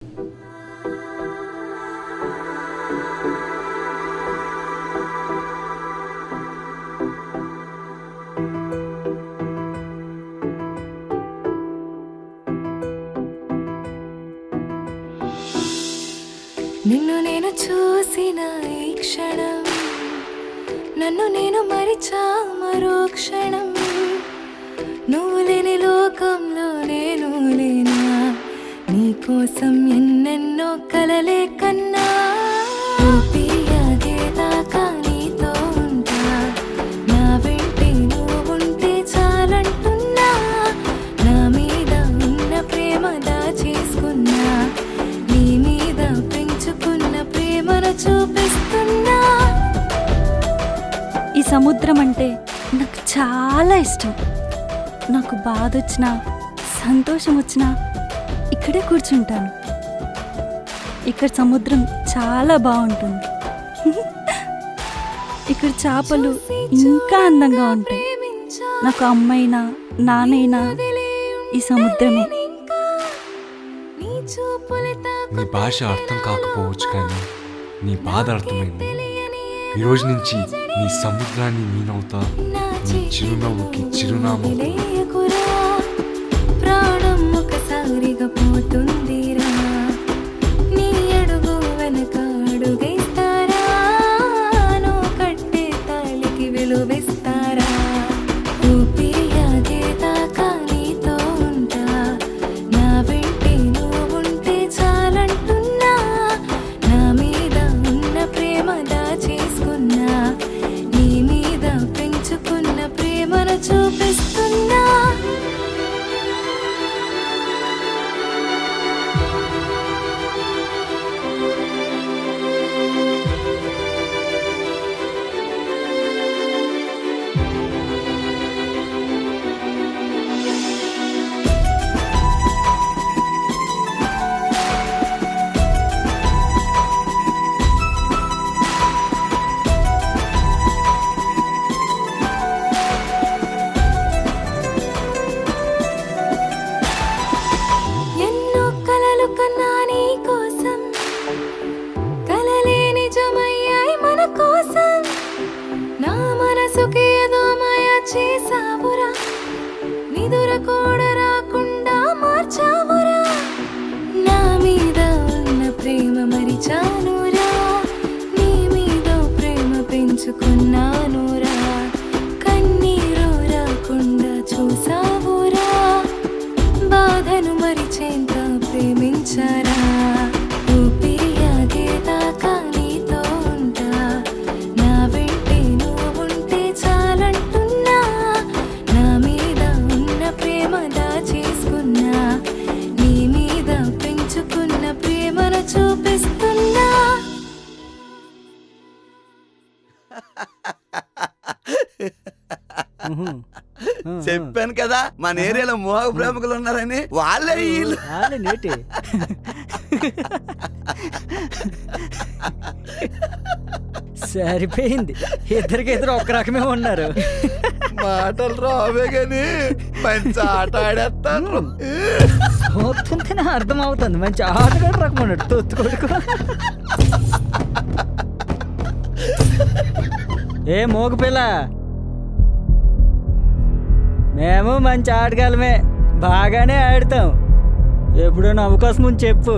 నిన్ను నేను చూసిన ఈ క్షణం నన్ను నేను మరిచా మరో క్షణం నువ్వు లేని లోకంలో నేను లేనా నీకోసం ఎన్నెన్నో కలలే కన్నా ఊపిరాగేదాకా నీతో ఉంటా నా వెంటే నువ్వుంటే చాలంటున్నా నా మీద ఉన్న ప్రేమ దాచేసుకున్నా నీ మీద పెంచుకున్న ప్రేమను చూపిస్తున్నా. ఈ సముద్రం అంటే నాకు చాలా ఇష్టం. నాకు బాధ వచ్చినా సంతోషం వచ్చినా ఇక్కడే కూర్చుంటాను. ఇక్కడ సముద్రం చాలా బాగుంటుంది. ఇక్కడ చేపలు ఇంకా అందంగా ఉంటాయి. నాకు అమ్మైనా నాన్నైనా ఈ సముద్రమే. నీ భాష అర్థం కాకపోవచ్చు, కానీ నీ బాధ అర్థమైంది. ఈరోజు నుంచి నీ సముద్రాన్ని నేనవుతా, నీ చిరునవ్వుకి చిరునామా. ప్రాణం ఒకసారిగా పోతుందిరా నీ అడుగు వెనక అడుగేస్తారా నువ్వు కట్టే తాళికి విలువిస్తారా ఊపిరాగేదాకా నీతో ఉంటా నా వెంటే నువ్వుంటే చాలంటున్నా నా మీద ఉన్న ప్రేమ దాచేసుకున్నా నీ మీద పెంచుకున్న ప్రేమను చూపిస్తున్నా. ఎన్నో కలలు కన్నా నీ కోసం కలలే నిజమయ్యాయి మన కోసం నా మనసుకి ఏదో మాయ చేసావురా నిదుర కూడా రాకుండా మార్చావురా నా మీద ఉన్న ప్రేమ మరిచానురా నీ మీద ప్రేమ పెంచుకున్నానురా కన్నీరు రాకుండా చూసావురా బాధను మరిచేంత ప్రేమించారా ఊపిరాగేదాకా నీతో ఉంటా నా వెంటే నువ్వుంటే చాలంటున్నా నా మీద ఉన్న ప్రేమ దాచేసుకున్నా నీ మీద పెంచుకున్న ప్రేమను చూపిస్తున్నా. చెప్పాను కదా మన ఏరియాలో మోహ ప్రేమికులు ఉన్నారని. వాళ్ళే వీళ్ళు. నేటి సరిపోయింది. ఇద్దరు ఒక్క రకమే ఉన్నారు. మాటలు రావే గాని మంచి ఆట ఆడేస్తాను. చూస్తుంటేనే అర్థం అవుతుంది మంచి ఆటగాడు రకం ఉన్నాడు తొత్తు కొడుకు. ఏ మోగ పిల్ల, మేము మంచి ఆటగాళ్ళమే, బాగానే ఆడతాం. ఎప్పుడైనా అవకాశం ఉంది చెప్పు.